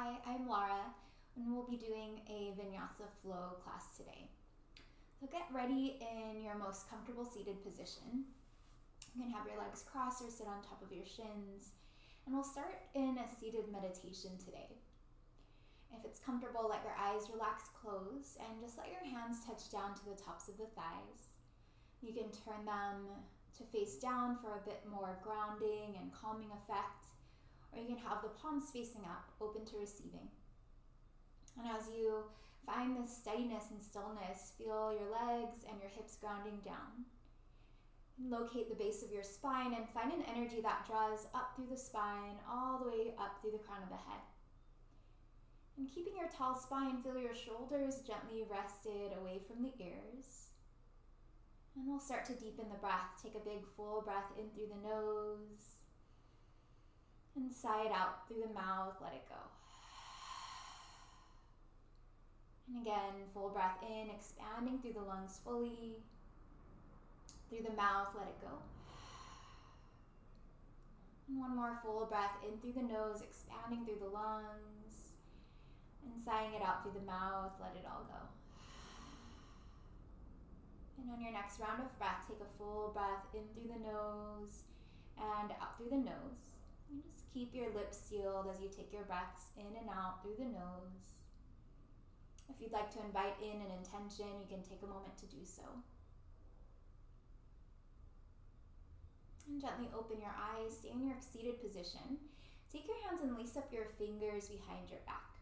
Hi, I'm Lara, and we'll be doing a Vinyasa flow class today. So get ready in your most comfortable seated position. You can have your legs crossed or sit on top of your shins, and we'll start in a seated meditation today. If it's comfortable, let your eyes relax closed and just let your hands touch down to the tops of the thighs. You can turn them to face down for a bit more grounding and calming effect, or you can have the palms facing up, open to receiving. And as you find this steadiness and stillness, feel your legs and your hips grounding down. Locate the base of your spine and find an energy that draws up through the spine, all the way up through the crown of the head. And keeping your tall spine, feel your shoulders gently rested away from the ears. And we'll start to deepen the breath. Take a big full breath in through the nose. And sigh it out through the mouth, let it go. And again, full breath in, expanding through the lungs fully. Through the mouth, let it go. And one more full breath in through the nose, expanding through the lungs. And sighing it out through the mouth, let it all go. And on your next round of breath, take a full breath in through the nose and out through the nose. And just keep your lips sealed as you take your breaths in and out through the nose. If you'd like to invite in an intention, you can take a moment to do so. And gently open your eyes, stay in your seated position. Take your hands and lace up your fingers behind your back.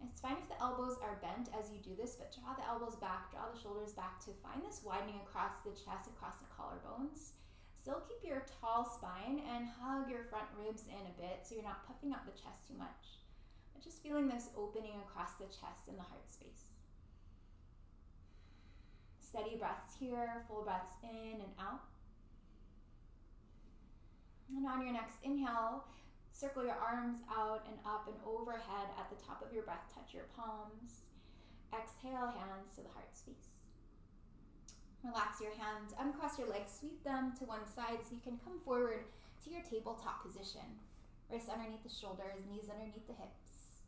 It's fine if the elbows are bent as you do this, but draw the elbows back, draw the shoulders back to find this widening across the chest, across the collarbones. Still keep your tall spine and hug your front ribs in a bit so you're not puffing out the chest too much. But just feeling this opening across the chest and the heart space. Steady breaths here, full breaths in and out. And on your next inhale, circle your arms out and up and overhead at the top of your breath. Touch your palms. Exhale, hands to the heart space. Relax your hands, uncross your legs, sweep them to one side so you can come forward to your tabletop position. Wrists underneath the shoulders, knees underneath the hips.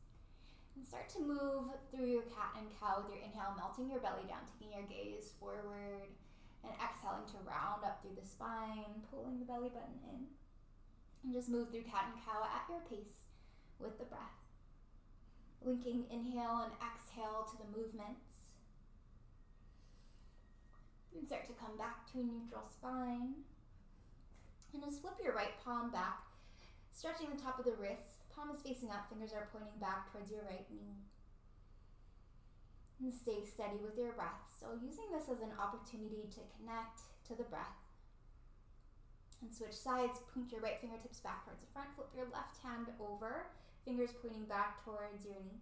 And start to move through your cat and cow with your inhale, melting your belly down, taking your gaze forward, and exhaling to round up through the spine, pulling the belly button in. And just move through cat and cow at your pace with the breath. Linking inhale and exhale to the movements. And start to come back to a neutral spine. And just flip your right palm back, stretching the top of the wrist. Palm is facing up, fingers are pointing back towards your right knee. And stay steady with your breath. So using this as an opportunity to connect to the breath. And switch sides, point your right fingertips back towards the front, flip your left hand over, fingers pointing back towards your knee.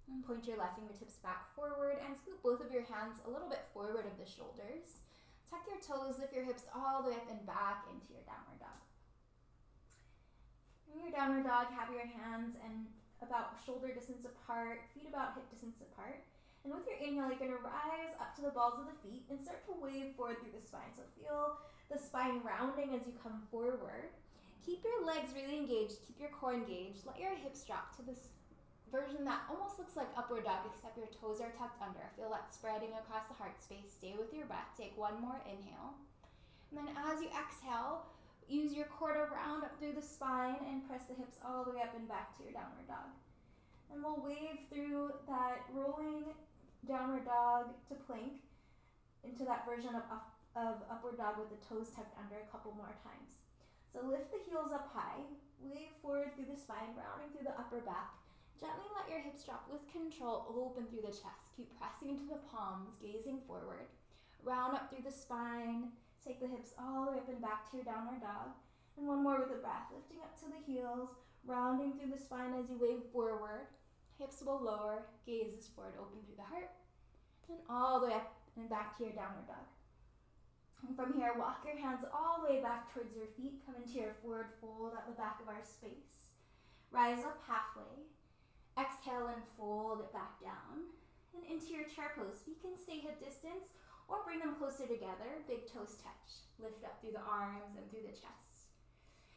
And point your left fingertips back forward and scoop both of your hands a little bit forward of the shoulders. Tuck your toes, lift your hips all the way up and back into your downward dog. In your downward dog, have your hands and about shoulder distance apart, feet about hip distance apart. And with your inhale, you're going to rise up to the balls of the feet and start to wave forward through the spine. So feel the spine rounding as you come forward. Keep your legs really engaged, keep your core engaged. Let your hips drop to this version that almost looks like upward dog, except your toes are tucked under. Feel that spreading across the heart space. Stay with your breath. Take one more inhale. And then as you exhale, use your core to round up through the spine and press the hips all the way up and back to your downward dog. And we'll wave through that rolling downward dog to plank into that version of upward dog with the toes tucked under a couple more times. So lift the heels up high, wave forward through the spine, rounding through the upper back. Gently let your hips drop with control, open through the chest. Keep pressing into the palms, gazing forward. Round up through the spine, take the hips all the way up and back to your downward dog. And one more with the breath, lifting up to the heels, rounding through the spine as you wave forward. Hips will lower, gaze is forward, open through the heart, and all the way up and back to your downward dog. And from here, walk your hands all the way back towards your feet, come into your forward fold at the back of our space. Rise up halfway, exhale and fold it back down, and into your chair pose. You can stay hip distance, or bring them closer together, big toes touch. Lift up through the arms and through the chest.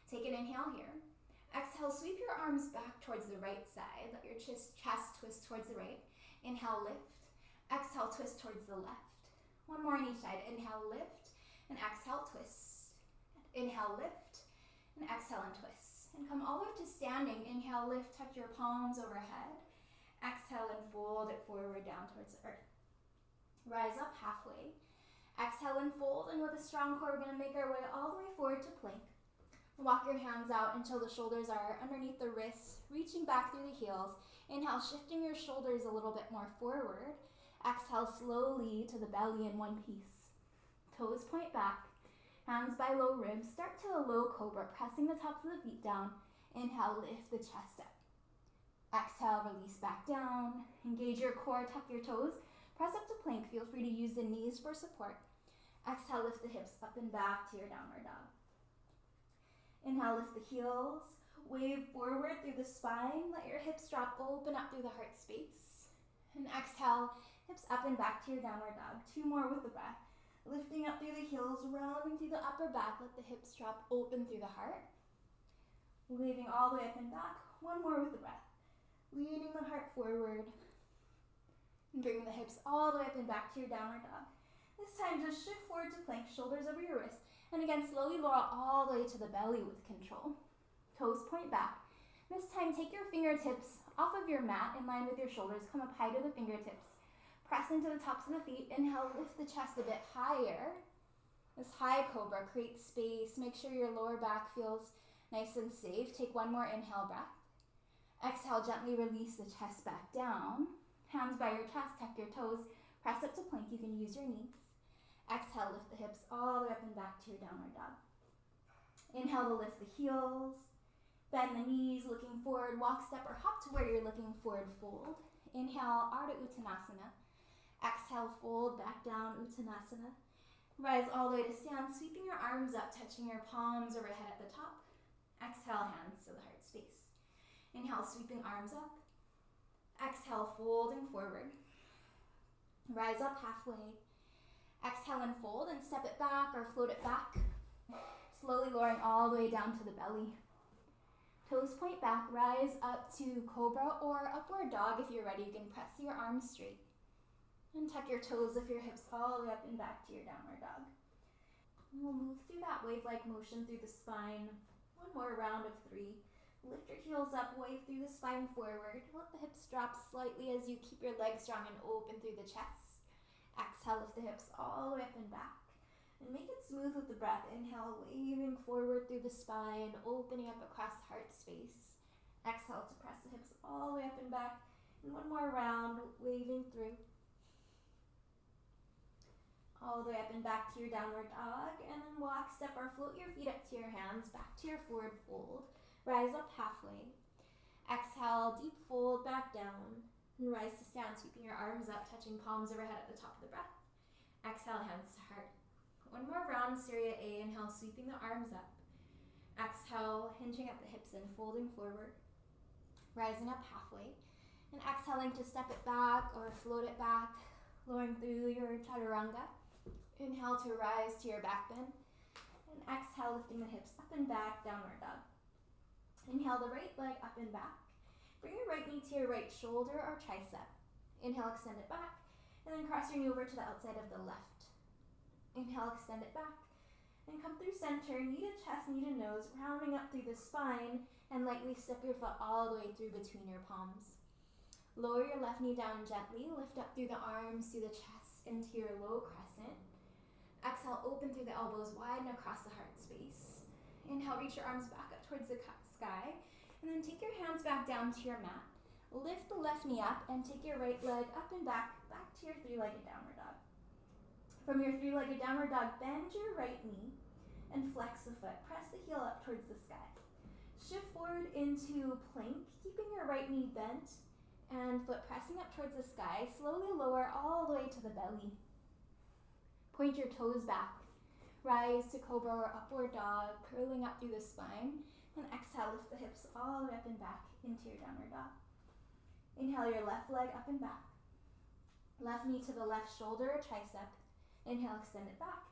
Take an inhale here. Exhale, sweep your arms back towards the right side. Let your chest twist towards the right. Inhale, lift. Exhale, twist towards the left. One more on each side. Inhale, lift, and exhale, twist. Inhale, lift, and exhale and twist. And come all the way to standing. Inhale, lift, touch your palms overhead. Exhale and fold it forward down towards the earth. Rise up halfway. Exhale and fold, and with a strong core, we're going to make our way all the way forward to plank. Walk your hands out until the shoulders are underneath the wrists, reaching back through the heels. Inhale, shifting your shoulders a little bit more forward. Exhale slowly to the belly in one piece. Toes point back, hands by low ribs. Start to a low cobra, pressing the tops of the feet down. Inhale, lift the chest up. Exhale, release back down. Engage your core, tuck your toes. Press up to plank. Feel free to use the knees for support. Exhale, lift the hips up and back to your downward dog. Inhale, lift the heels. Wave forward through the spine. Let your hips drop, open up through the heart space. And exhale, hips up and back to your downward dog. 2 more with the breath. Lifting up through the heels, rounding through the upper back. Let the hips drop, open through the heart. Waving all the way up and back. 1 more with the breath. Leaning the heart forward. And bringing the hips all the way up and back to your downward dog. This time, just shift forward to plank, shoulders over your wrists. And again, slowly lower all the way to the belly with control. Toes point back. This time, take your fingertips off of your mat in line with your shoulders. Come up high to the fingertips. Press into the tops of the feet. Inhale, lift the chest a bit higher. This high cobra creates space. Make sure your lower back feels nice and safe. Take 1 more inhale breath. Exhale, gently release the chest back down. Hands by your chest, tuck your toes. Press up to plank. You can use your knees. Exhale, lift the hips all the way up and back to your downward dog. Inhale to lift the heels. Bend the knees, looking forward. Walk, step, or hop to where you're looking forward. Fold. Inhale, Ardha Uttanasana. Exhale, fold back down, Uttanasana. Rise all the way to stand, sweeping your arms up, touching your palms overhead at the top. Exhale, hands to the heart space. Inhale, sweeping arms up. Exhale, folding forward. Rise up halfway. Exhale and fold and step it back or float it back. Slowly lowering all the way down to the belly. Toes point back, rise up to Cobra or Upward Dog if you're ready. You can press your arms straight. And tuck your toes, lift your hips all the way up and back to your downward dog. And we'll move through that wave-like motion through the spine. 1 more round of 3. Lift your heels up, wave through the spine forward. Let the hips drop slightly as you keep your legs strong and open through the chest. Exhale, lift the hips all the way up and back. And make it smooth with the breath. Inhale, waving forward through the spine, opening up across the heart space. Exhale to press the hips all the way up and back. And 1 more round, waving through. All the way up and back to your downward dog. And then walk, step, or float your feet up to your hands, back to your forward fold. Rise up halfway. Exhale, deep fold back down. And rise to stand, sweeping your arms up, touching palms overhead at the top of the breath. Exhale, hands to heart. 1 more round, Surya A. Inhale, sweeping the arms up. Exhale, hinging at the hips and folding forward. Rising up halfway. And exhaling to step it back or float it back, lowering through your chaturanga. Inhale to rise to your back bend. And exhale, lifting the hips up and back, downward dog. Inhale the right leg up and back. Bring your right knee to your right shoulder or tricep. Inhale, extend it back. And then cross your knee over to the outside of the left. Inhale, extend it back. And come through center, knee to chest, knee to nose, rounding up through the spine. And lightly step your foot all the way through between your palms. Lower your left knee down gently. Lift up through the arms, through the chest, into your low crescent. Exhale, open through the elbows, widen across the heart space. Inhale, reach your arms back up towards the sky. And then take your hands back down to your mat. Lift the left knee up and take your right leg up and back to your 3-legged downward dog. From your 3-legged downward dog, bend your right knee and flex the foot. Press the heel up towards the sky. Shift forward into plank, keeping your right knee bent and foot pressing up towards the sky. Slowly lower all the way to the belly. Point your toes back. Rise to Cobra or Upward Dog, curling up through the spine. And exhale, lift the hips all the way up and back into your downward dog. Inhale your left leg up and back. Left knee to the left shoulder or tricep. Inhale, extend it back,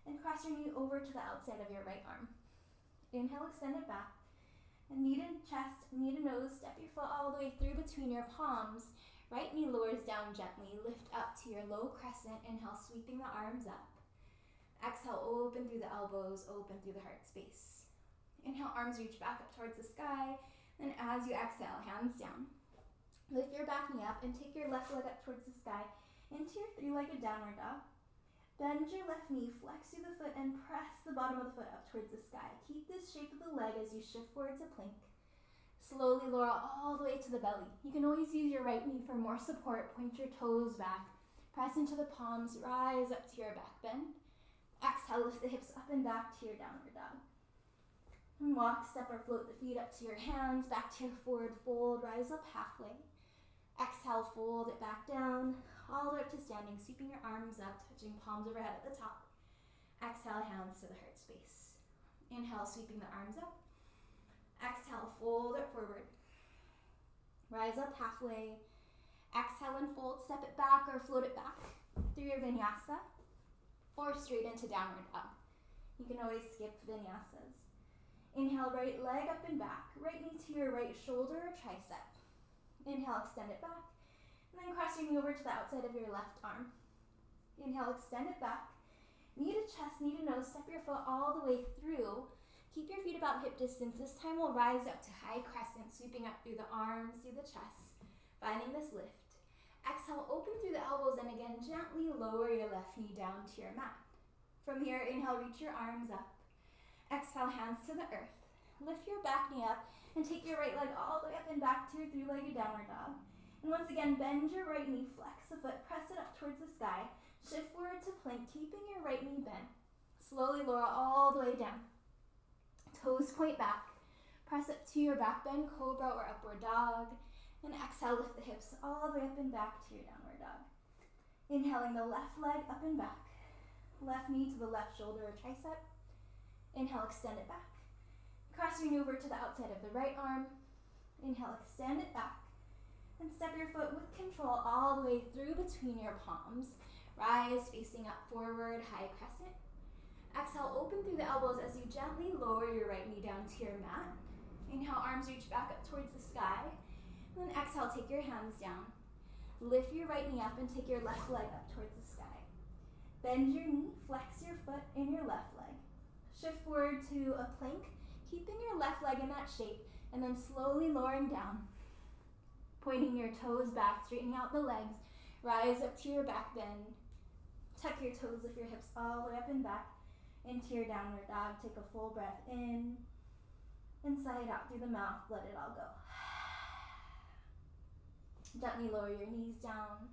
and cross your knee over to the outside of your right arm. Inhale, extend it back, and knee to chest, knee to nose, step your foot all the way through between your palms. Right knee lowers down gently, lift up to your low crescent. Inhale, sweeping the arms up. Exhale, open through the elbows, open through the heart space. Inhale, arms reach back up towards the sky. Then as you exhale, hands down. Lift your back knee up and take your left leg up towards the sky into your three-legged downward dog. Bend your left knee, flex through the foot, and press the bottom of the foot up towards the sky. Keep this shape of the leg as you shift forward to plank. Slowly lower all the way to the belly. You can always use your right knee for more support. Point your toes back. Press into the palms, rise up to your back bend. Exhale, lift the hips up and back to your downward dog. And walk, step, or float the feet up to your hands, back to your forward fold, rise up halfway. Exhale, fold it back down, all the way up to standing, sweeping your arms up, touching palms overhead at the top. Exhale, hands to the heart space. Inhale, sweeping the arms up. Exhale, fold it forward. Rise up halfway. Exhale and fold, step it back or float it back through your vinyasa or straight into downward dog. You can always skip vinyasas. Inhale, right leg up and back, right knee to your right shoulder or tricep. Inhale, extend it back, and then cross your knee over to the outside of your left arm. Inhale, extend it back, knee to chest, knee to nose, step your foot all the way through. Keep your feet about hip distance. This time we'll rise up to high crescent, sweeping up through the arms, through the chest, finding this lift. Exhale, open through the elbows, and again, gently lower your left knee down to your mat. From here, inhale, reach your arms up. Exhale, hands to the earth. Lift your back knee up and take your right leg all the way up and back to your three-legged downward dog. And once again, bend your right knee, flex the foot, press it up towards the sky. Shift forward to plank, keeping your right knee bent. Slowly lower all the way down. Toes point back. Press up to your back bend, Cobra or upward dog. And exhale, lift the hips all the way up and back to your downward dog. Inhaling the left leg up and back. Left knee to the left shoulder or tricep. Inhale, extend it back. Cross your knee over to the outside of the right arm. Inhale, extend it back. And step your foot with control all the way through between your palms. Rise, facing up forward, high crescent. Exhale, open through the elbows as you gently lower your right knee down to your mat. Inhale, arms reach back up towards the sky. And then exhale, take your hands down. Lift your right knee up and take your left leg up towards the sky. Bend your knee, flex your foot in your left leg. Shift forward to a plank, keeping your left leg in that shape, and then slowly lowering down. Pointing your toes back, straightening out the legs. Rise up to your back bend. Tuck your toes, lift your hips all the way up and back into your downward dog. Take a full breath in and sigh it out through the mouth. Let it all go. Gently lower your knees down.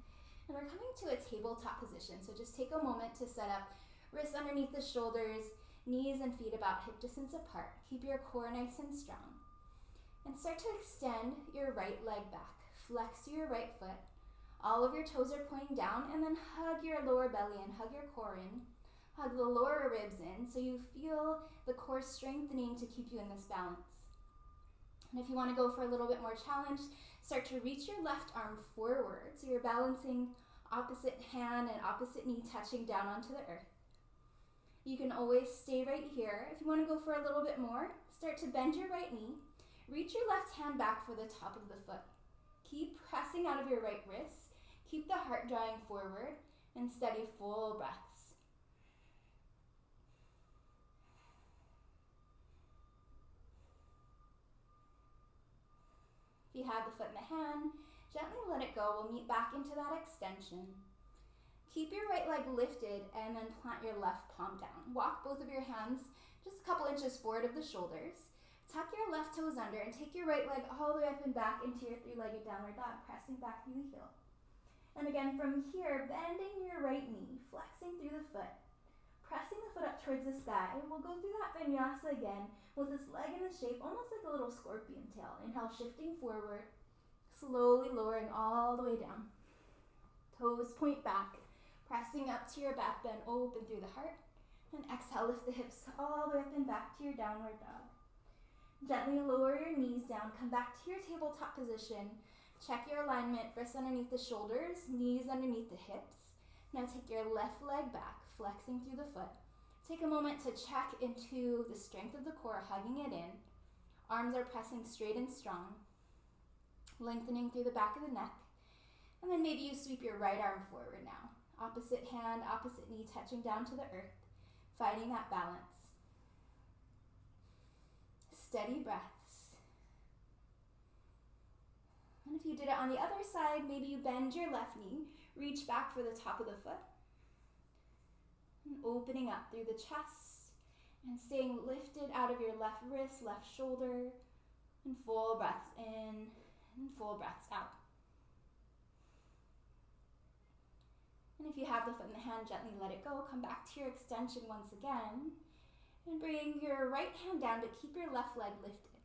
And we're coming to a tabletop position, so just take a moment to set up wrists underneath the shoulders, knees and feet about hip distance apart. Keep your core nice and strong. And start to extend your right leg back. Flex your right foot. All of your toes are pointing down, and then hug your lower belly and hug your core in. Hug the lower ribs in so you feel the core strengthening to keep you in this balance. And if you want to go for a little bit more challenge, start to reach your left arm forward. So you're balancing opposite hand and opposite knee touching down onto the earth. You can always stay right here. If you want to go for a little bit more, start to bend your right knee. Reach your left hand back for the top of the foot. Keep pressing out of your right wrist. Keep the heart drawing forward and steady full breaths. If you have the foot in the hand, gently let it go. We'll meet back into that extension. Keep your right leg lifted and then plant your left palm down. Walk both of your hands just a couple inches forward of the shoulders. Tuck your left toes under and take your right leg all the way up and back into your three-legged downward dog, pressing back through the heel. And again, from here, bending your right knee, flexing through the foot, pressing the foot up towards the sky. We'll go through that vinyasa again with this leg in the shape, almost like a little scorpion tail. Inhale, shifting forward, slowly lowering all the way down. Toes point back, pressing up to your back bend, open through the heart. And exhale, lift the hips all the way up and back to your downward dog. Gently lower your knees down, come back to your tabletop position. Check your alignment, wrists underneath the shoulders, knees underneath the hips. Now take your left leg back, flexing through the foot. Take a moment to check into the strength of the core, hugging it in. Arms are pressing straight and strong, lengthening through the back of the neck. And then maybe you sweep your right arm forward now. Opposite hand, opposite knee touching down to the earth, finding that balance. Steady breaths. And if you did it on the other side, maybe you bend your left knee, reach back for the top of the foot, and opening up through the chest, and staying lifted out of your left wrist, left shoulder, and full breaths in, and full breaths out. And if you have the foot in the hand, gently let it go. Come back to your extension once again. And bring your right hand down, but keep your left leg lifted.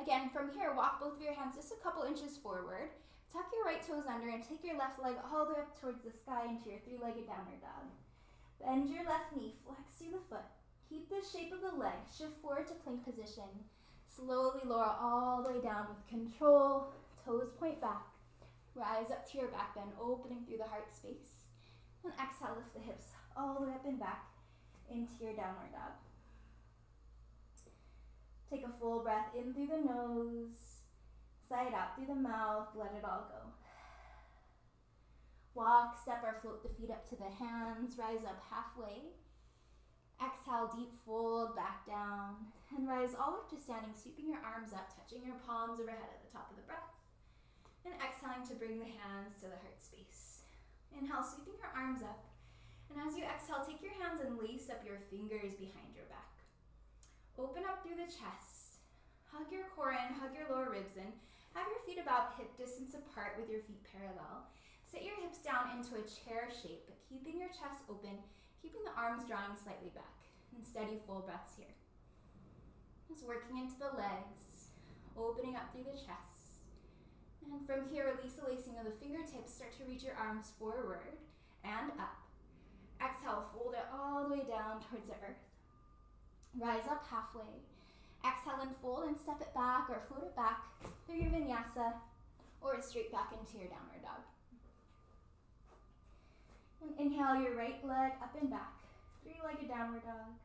Again, from here, walk both of your hands just a couple inches forward. Tuck your right toes under and take your left leg all the way up towards the sky into your three-legged downward dog. Bend your left knee, flex through the foot. Keep the shape of the leg. Shift forward to plank position. Slowly lower all the way down with control. Toes point back. Rise up to your back bend, opening through the heart space. And exhale, lift the hips all the way up and back into your downward dog. Take a full breath in through the nose, sigh it out through the mouth, let it all go. Walk, step, or float the feet up to the hands, rise up halfway. Exhale, deep fold, back down, and rise all up to standing, sweeping your arms up, touching your palms overhead at the top of the breath. And exhaling to bring the hands to the heart space. Inhale, sweeping your arms up. And as you exhale, take your hands and lace up your fingers behind your back. Open up through the chest. Hug your core in, hug your lower ribs in. Have your feet about hip distance apart with your feet parallel. Sit your hips down into a chair shape, but keeping your chest open, keeping the arms drawing slightly back. And steady full breaths here. Just working into the legs, opening up through the chest. And from here, release the lacing of the fingertips. Start to reach your arms forward and up. Exhale, fold it all the way down towards the earth. Rise up halfway. Exhale and fold and step it back or float it back through your vinyasa or straight back into your downward dog. And inhale your right leg up and back, three-legged downward dog.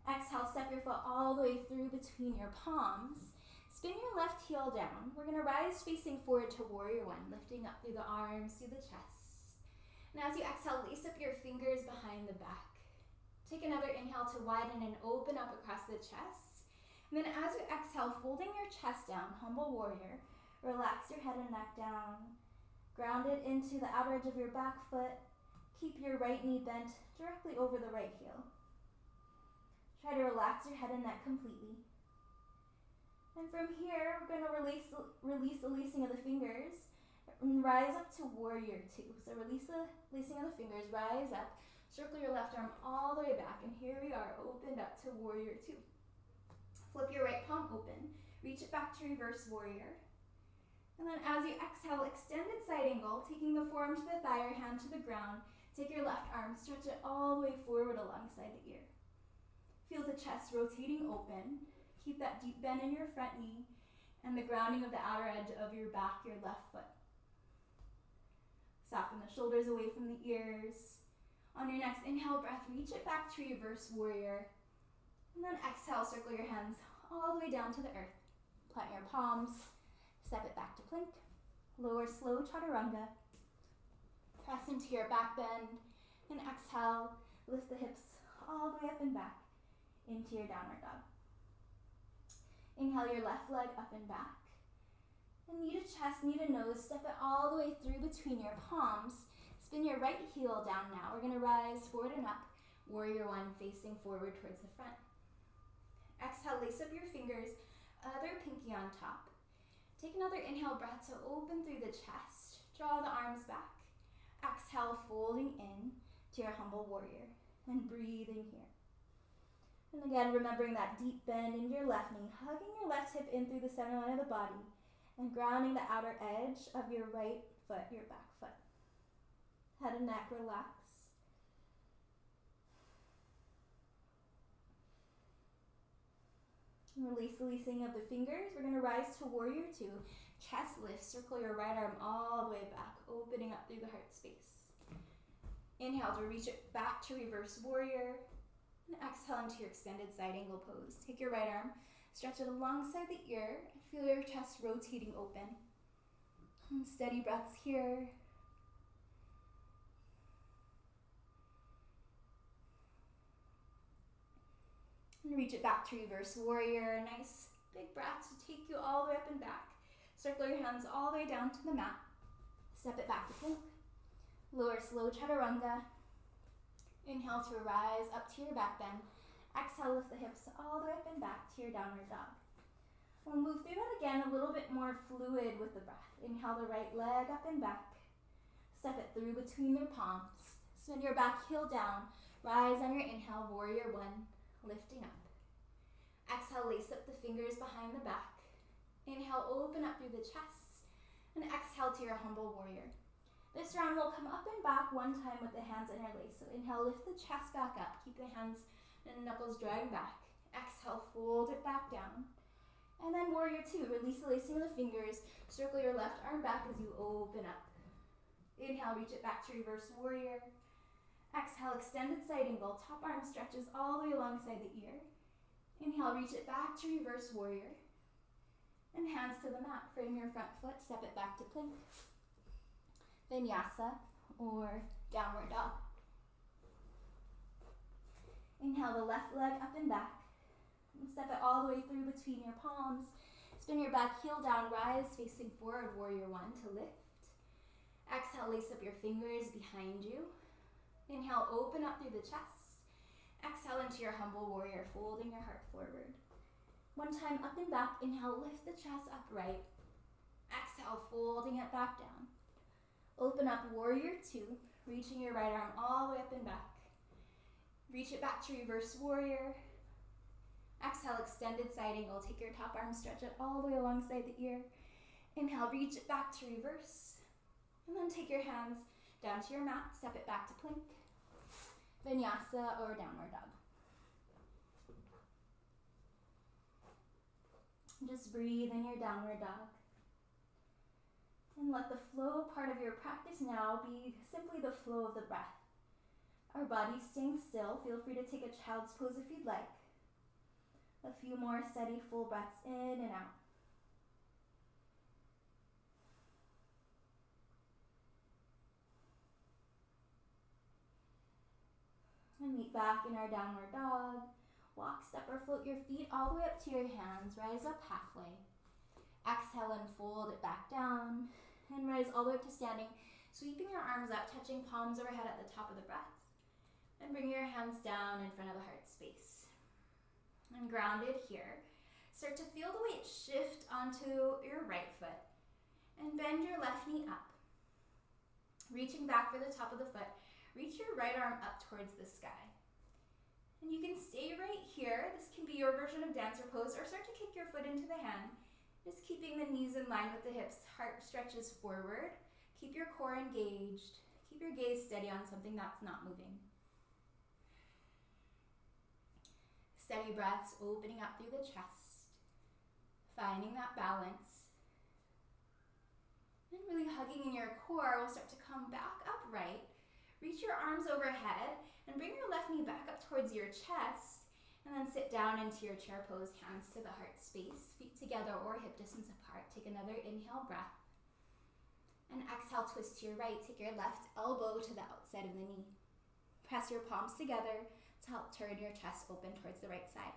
Exhale, step your foot all the way through between your palms. Spin your left heel down. We're going to rise facing forward to warrior one, lifting up through the arms, through the chest. And as you exhale, lace up your fingers behind the back. Take another inhale to widen and open up across the chest. And then as you exhale, folding your chest down, humble warrior. Relax your head and neck down. Ground it into the outer edge of your back foot. Keep your right knee bent directly over the right heel. Try to relax your head and neck completely. And from here, we're going to release the lacing of the fingers and rise up to warrior two. So release the lacing of the fingers, rise up, circle your left arm all the way back, and here we are, opened up to warrior two. Flip your right palm open, reach it back to reverse warrior. And then as you exhale, extended side angle, taking the forearm to the thigh or hand to the ground. Take your left arm, stretch it all the way forward alongside the ear. Feel the chest rotating open. Keep that deep bend in your front knee and the grounding of the outer edge of your back, your left foot. Soften the shoulders away from the ears. On your next inhale breath, reach it back to reverse warrior. And then exhale, circle your hands all the way down to the earth. Plant your palms, step it back to plank. Lower slow chaturanga. Press into your back bend and exhale, lift the hips all the way up and back into your downward dog. Inhale your left leg up and back. And knee to chest, knee to nose, step it all the way through between your palms. Spin your right heel down now. We're going to rise forward and up. Warrior one, facing forward towards the front. Exhale, lace up your fingers, other pinky on top. Take another inhale breath to open through the chest. Draw the arms back. Exhale, folding in to your humble warrior. And breathing here. And again, remembering that deep bend in your left knee, hugging your left hip in through the center line of the body, and grounding the outer edge of your right foot, your back foot. Head and neck relax. And release the lacing of the fingers. We're going to rise to warrior two. Chest lift, circle your right arm all the way back, opening up through the heart space. Inhale to reach it back to reverse warrior. And exhale into your extended side angle pose. Take your right arm, stretch it alongside the ear, and feel your chest rotating open. And steady breaths here. And reach it back to reverse warrior. Nice big breath to take you all the way up and back. Circle your hands all the way down to the mat. Step it back to plank. Lower slow chaturanga. Inhale to rise up to your back bend. Exhale, lift the hips all the way up and back to your downward dog. We'll move through that again a little bit more fluid with the breath. Inhale the right leg up and back. Step it through between your palms. Send your back heel down. Rise on your inhale, warrior one, lifting up. Exhale, lace up the fingers behind the back. Inhale, open up through the chest. And exhale to your humble warrior. This round we'll come up and back one time with the hands interlaced. So inhale, lift the chest back up. Keep the hands and knuckles dragged back. Exhale, fold it back down. And then warrior two, release the lacing of the fingers. Circle your left arm back as you open up. Inhale, reach it back to reverse warrior. Exhale, extended side angle. Top arm stretches all the way alongside the ear. Inhale, reach it back to reverse warrior. And hands to the mat. Frame your front foot, step it back to plank. Vinyasa or downward dog. Inhale the left leg up and back. And step it all the way through between your palms. Spin your back heel down, rise facing forward, warrior one to lift. Exhale, lace up your fingers behind you. Inhale, open up through the chest. Exhale into your humble warrior, folding your heart forward. One time up and back, inhale, lift the chest upright. Exhale, folding it back down. Open up warrior two, reaching your right arm all the way up and back. Reach it back to reverse warrior. Exhale, extended side angle. Take your top arm, stretch it all the way alongside the ear. Inhale, reach it back to reverse. And then take your hands down to your mat, step it back to plank. Vinyasa or downward dog. Just breathe in your downward dog. And let the flow part of your practice now be simply the flow of the breath. Our body's staying still. Feel free to take a child's pose if you'd like. A few more steady full breaths in and out. And meet back in our downward dog. Walk, step, or float your feet all the way up to your hands. Rise up halfway. Exhale and fold it back down. And rise all the way up to standing. Sweeping your arms up, touching palms overhead at the top of the breath. And bring your hands down in front of the heart space. And grounded here. Start to feel the weight shift onto your right foot. And bend your left knee up. Reaching back for the top of the foot. Reach your right arm up towards the sky. And you can stay right here. This can be your version of dancer pose, or start to kick your foot into the hand. Just keeping the knees in line with the hips. Heart stretches forward. Keep your core engaged. Keep your gaze steady on something that's not moving. Steady breaths opening up through the chest. Finding that balance. And really hugging in your core. We'll start to come back upright. Reach your arms overhead and bring your left knee back up towards your chest, and then sit down into your chair pose, hands to the heart space, feet together or hip distance apart. Take another inhale breath. And exhale, twist to your right. Take your left elbow to the outside of the knee. Press your palms together to help turn your chest open towards the right side.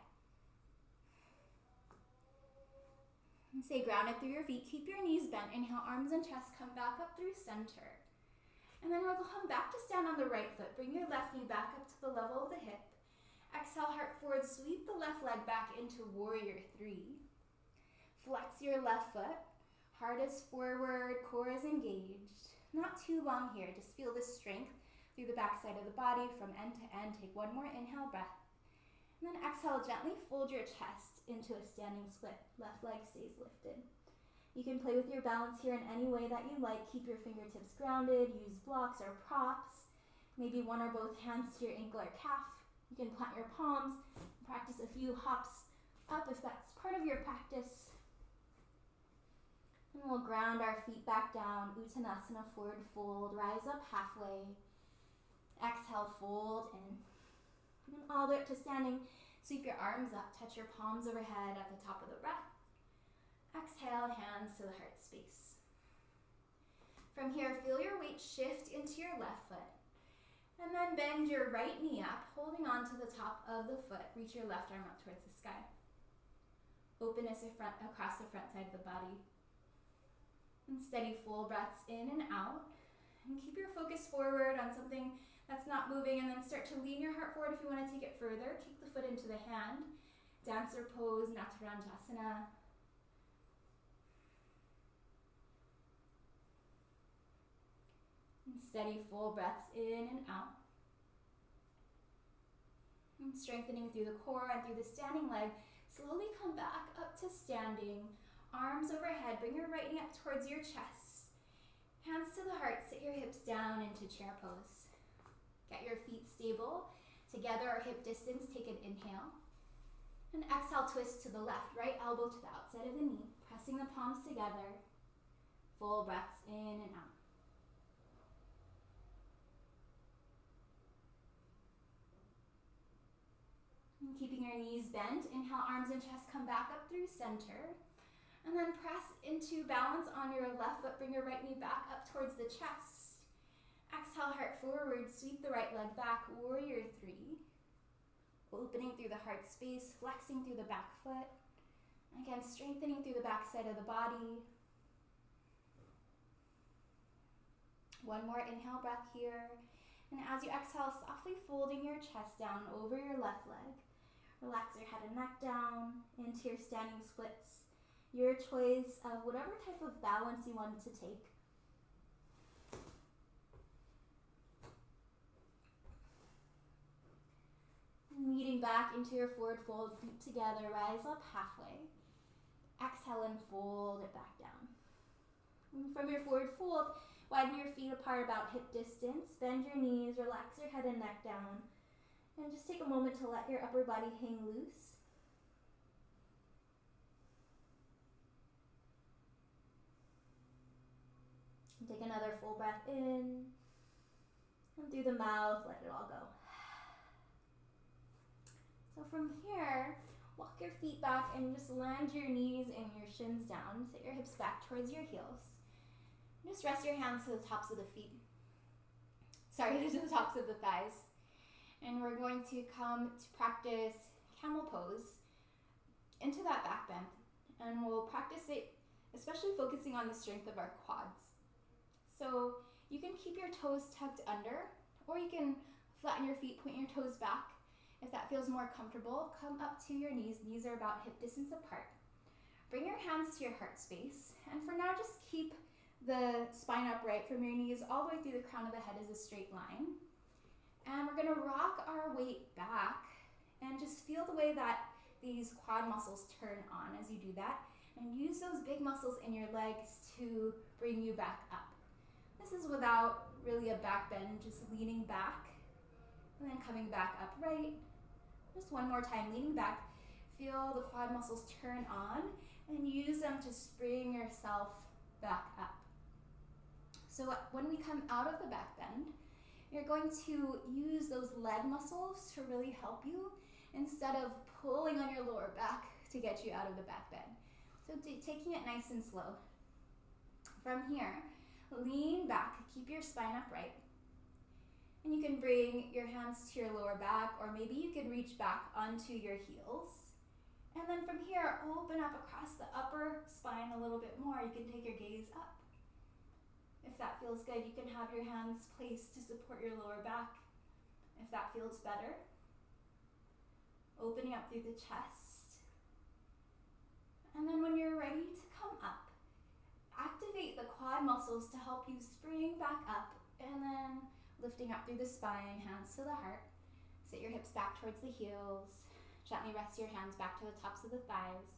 And stay grounded through your feet. Keep your knees bent. Inhale, arms and chest come back up through center. And then we'll come back to stand on the right foot. Bring your left knee back up to the level of the hip. Exhale, heart forward. Sweep the left leg back into warrior three. Flex your left foot. Heart is forward, core is engaged. Not too long here. Just feel the strength through the back side of the body from end to end. Take one more inhale breath. And then exhale, gently fold your chest into a standing split. Left leg stays lifted. You can play with your balance here in any way that you like. Keep your fingertips grounded, use blocks or props. Maybe one or both hands to your ankle or calf. You can plant your palms, practice a few hops up if that's part of your practice. And we'll ground our feet back down, Uttanasana, forward fold, rise up halfway. Exhale, fold in. And all the way up to standing, sweep your arms up, touch your palms overhead at the top of the breath. Exhale, hands to the heart space. From here, feel your weight shift into your left foot. And then bend your right knee up, holding on to the top of the foot. Reach your left arm up towards the sky. Openness across the front side of the body. And steady full breaths in and out. And keep your focus forward on something that's not moving, and then start to lean your heart forward if you want to take it further. Kick the foot into the hand. Dancer pose, Natarajasana. And steady full breaths in and out. And strengthening through the core and through the standing leg. Slowly come back up to standing. Arms overhead. Bring your right knee up towards your chest. Hands to the heart. Sit your hips down into chair pose. Get your feet stable. Together or hip distance. Take an inhale. And exhale, twist to the left. Right elbow to the outside of the knee. Pressing the palms together. Full breaths in and out. And keeping your knees bent. Inhale, arms and chest come back up through center. And then press into balance on your left foot. Bring your right knee back up towards the chest. Exhale, heart forward. Sweep the right leg back. Warrior 3. Opening through the heart space. Flexing through the back foot. Again, strengthening through the back side of the body. One more inhale breath here. And as you exhale, softly folding your chest down over your left leg. Relax your head and neck down into your standing splits. Your choice of whatever type of balance you wanted to take. Meeting back into your forward fold, feet together, rise up halfway. Exhale and fold it back down. And from your forward fold, widen your feet apart about hip distance. Bend your knees, relax your head and neck down. And just take a moment to let your upper body hang loose. Take another full breath in, and through the mouth, let it all go. So from here, walk your feet back and just land your knees and your shins down. Sit your hips back towards your heels. Just rest your hands to the tops of the feet. To the tops of the thighs. And we're going to come to practice camel pose into that back bend. And we'll practice it, especially focusing on the strength of our quads. So you can keep your toes tucked under, or you can flatten your feet, point your toes back. If that feels more comfortable, come up to your knees. Knees are about hip distance apart. Bring your hands to your heart space. And for now, just keep the spine upright from your knees all the way through the crown of the head as a straight line. And we're gonna rock our weight back and just feel the way that these quad muscles turn on as you do that. And use those big muscles in your legs to bring you back up. This is without really a back bend, just leaning back and then coming back upright. Just one more time, leaning back. Feel the quad muscles turn on and use them to spring yourself back up. So when we come out of the back bend, you're going to use those leg muscles to really help you instead of pulling on your lower back to get you out of the back bend. So taking it nice and slow. From here, lean back, keep your spine upright. And you can bring your hands to your lower back, or maybe you could reach back onto your heels. And then from here, open up across the upper spine a little bit more. You can take your gaze up. If that feels good, you can have your hands placed to support your lower back. If that feels better. Opening up through the chest. And then when you're ready to come up, activate the quad muscles to help you spring back up, and then lifting up through the spine, hands to the heart. Sit your hips back towards the heels. Gently rest your hands back to the tops of the thighs.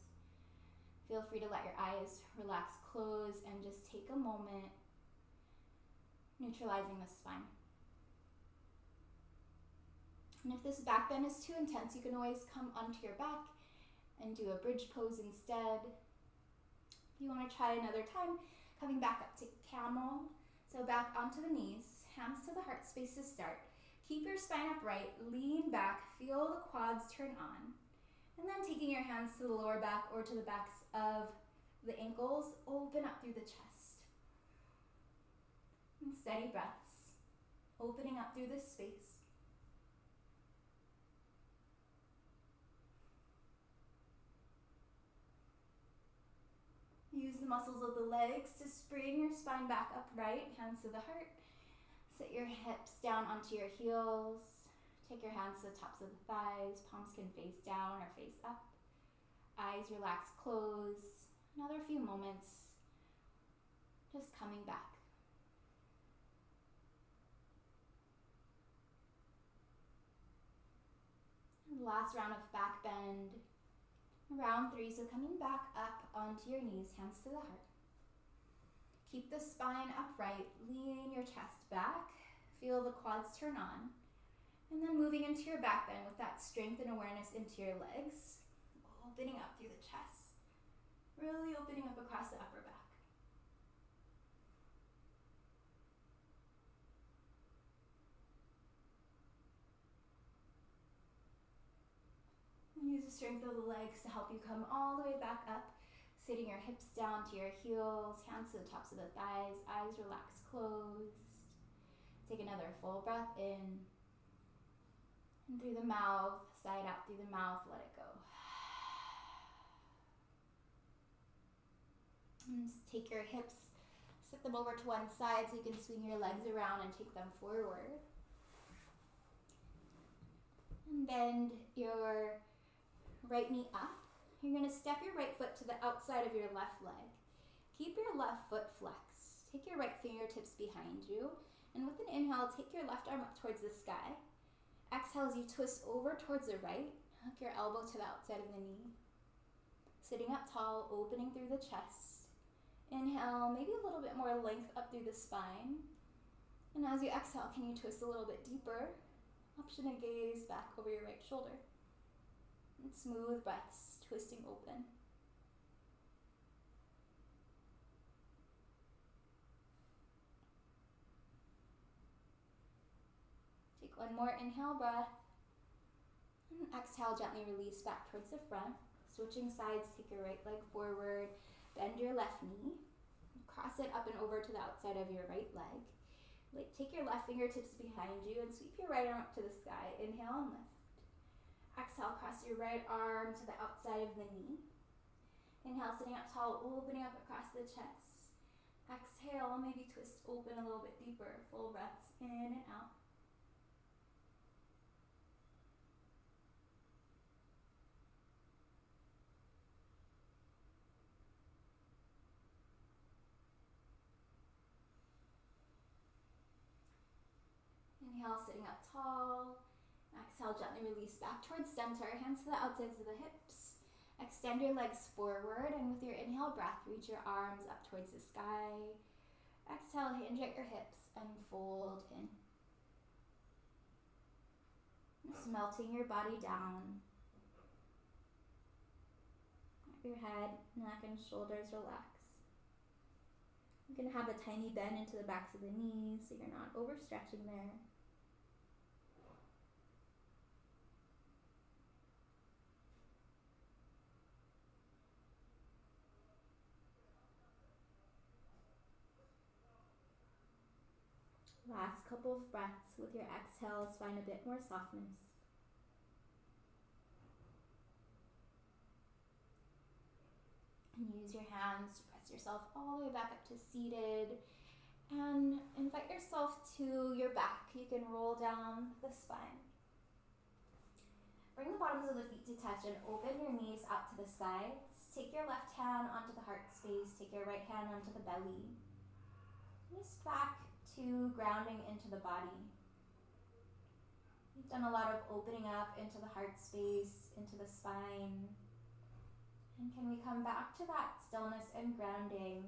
Feel free to let your eyes relax, close, and just take a moment neutralizing the spine. And if this back bend is too intense, you can always come onto your back and do a bridge pose instead. If you want to try another time, coming back up to camel. So back onto the knees, hands to the heart space to start. Keep your spine upright, lean back, feel the quads turn on. And then taking your hands to the lower back or to the backs of the ankles, open up through the chest. And steady breaths, opening up through this space. Use the muscles of the legs to spring your spine back upright, hands to the heart. Sit your hips down onto your heels. Take your hands to the tops of the thighs. Palms can face down or face up. Eyes relax, close. Another few moments. Just coming back. And last round of back bend. Round 3, so coming back up onto your knees, hands to the heart. Keep the spine upright, lean your chest back, feel the quads turn on, and then moving into your back bend with that strength and awareness into your legs, opening up through the chest, really opening up across the upper back. Use the strength of the legs to help you come all the way back up, sitting your hips down to your heels, hands to the tops of the thighs, eyes relaxed, closed. Take another full breath in, and through the mouth, side out through the mouth, let it go. And just take your hips, sit them over to one side so you can swing your legs around and take them forward. And bend your right knee up. You're going to step your right foot to the outside of your left leg. Keep your left foot flexed. Take your right fingertips behind you. And with an inhale, take your left arm up towards the sky. Exhale as you twist over towards the right. Hook your elbow to the outside of the knee. Sitting up tall, opening through the chest. Inhale, maybe a little bit more length up through the spine. And as you exhale, can you twist a little bit deeper? Option to gaze back over your right shoulder. And smooth breaths, twisting open. Take one more inhale breath. And exhale, gently release back towards the front. Switching sides, take your right leg forward. Bend your left knee. Cross it up and over to the outside of your right leg. Take your left fingertips behind you and sweep your right arm up to the sky. Inhale and lift. Exhale, cross your right arm to the outside of the knee. Inhale, sitting up tall, opening up across the chest. Exhale, maybe twist open a little bit deeper. Full breaths in and out. Inhale, sitting up tall. Exhale, gently release back towards center, hands to the outsides of the hips. Extend your legs forward, and with your inhale breath, reach your arms up towards the sky. Exhale, hinge at your hips and fold in. Just melting your body down. Let your head, neck, and shoulders relax. You can have a tiny bend into the backs of the knees so you're not overstretching there. Last couple of breaths. With your exhales, find a bit more softness. And use your hands to press yourself all the way back up to seated. And invite yourself to your back. You can roll down the spine. Bring the bottoms of the feet to touch and open your knees out to the sides. Take your left hand onto the heart space. Take your right hand onto the belly. Just back to grounding into the body. We've done a lot of opening up into the heart space, into the spine. And can we come back to that stillness and grounding?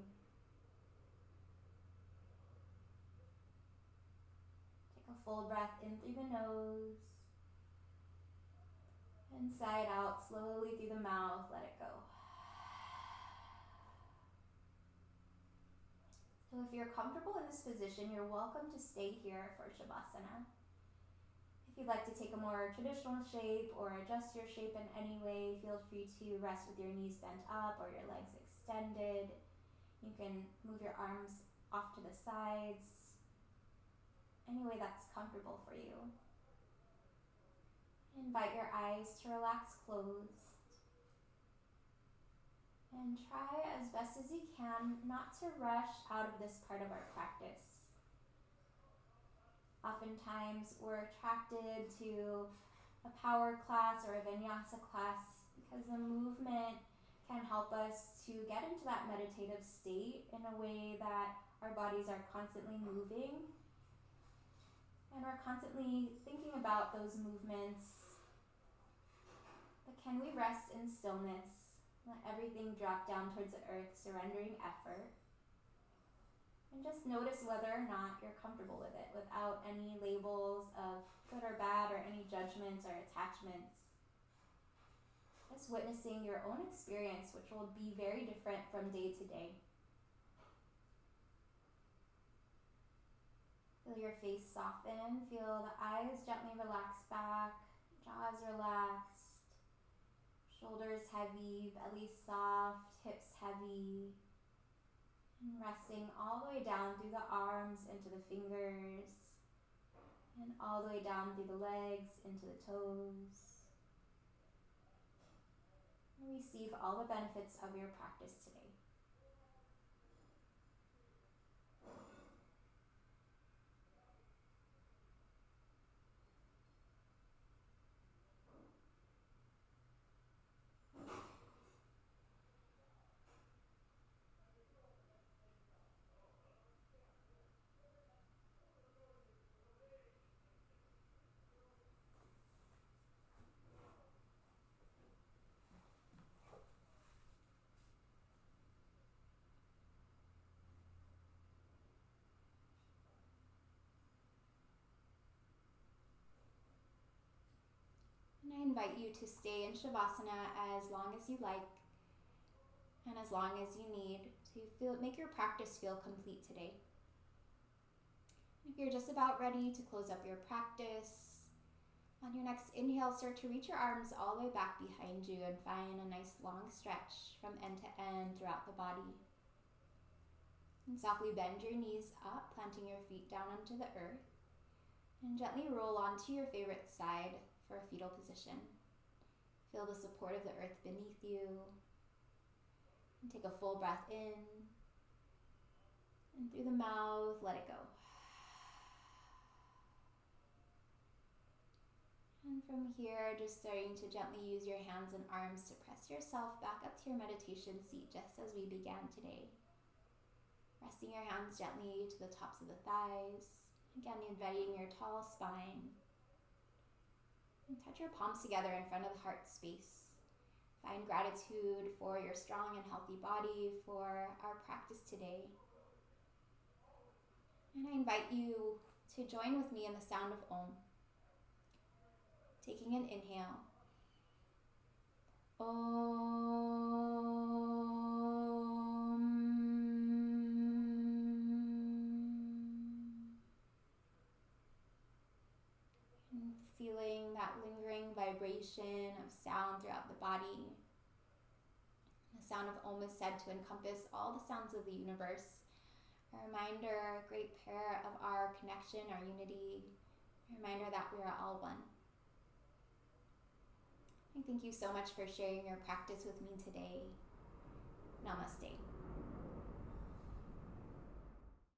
Take a full breath in through the nose. And sigh it out slowly through the mouth, let it go. So if you're comfortable in this position, you're welcome to stay here for Shavasana. If you'd like to take a more traditional shape or adjust your shape in any way, feel free to rest with your knees bent up or your legs extended. You can move your arms off to the sides, any way that's comfortable for you. Invite your eyes to relax closed. And try as best as you can not to rush out of this part of our practice. Oftentimes we're attracted to a power class or a vinyasa class because the movement can help us to get into that meditative state in a way that our bodies are constantly moving and we're constantly thinking about those movements. But can we rest in stillness? Let everything drop down towards the earth, surrendering effort. And just notice whether or not you're comfortable with it without any labels of good or bad or any judgments or attachments. Just witnessing your own experience, which will be very different from day to day. Feel your face soften. Feel the eyes gently relax back, jaws relaxed, shoulders heavy, belly soft, hips heavy. And resting all the way down through the arms into the fingers, and all the way down through the legs into the toes. And receive all the benefits of your practice today. And I invite you to stay in Shavasana as long as you like and as long as you need to make your practice feel complete today. If you're just about ready to close up your practice, on your next inhale, start to reach your arms all the way back behind you and find a nice long stretch from end to end throughout the body. And softly bend your knees up, planting your feet down onto the earth, and gently roll onto your favorite side for a fetal position. Feel the support of the earth beneath you. And take a full breath in. And through the mouth, let it go. And from here, just starting to gently use your hands and arms to press yourself back up to your meditation seat just as we began today. Resting your hands gently to the tops of the thighs. Again, inviting your tall spine. And touch your palms together in front of the heart space. Find gratitude for your strong and healthy body, for our practice today. And I invite you to join with me in the sound of Om. Taking an inhale. Om. And feeling that lingering vibration of sound throughout the body. The sound of Om is said to encompass all the sounds of the universe. A reminder, a great pair of our connection, our unity. A reminder that we are all one. And thank you so much for sharing your practice with me today. Namaste.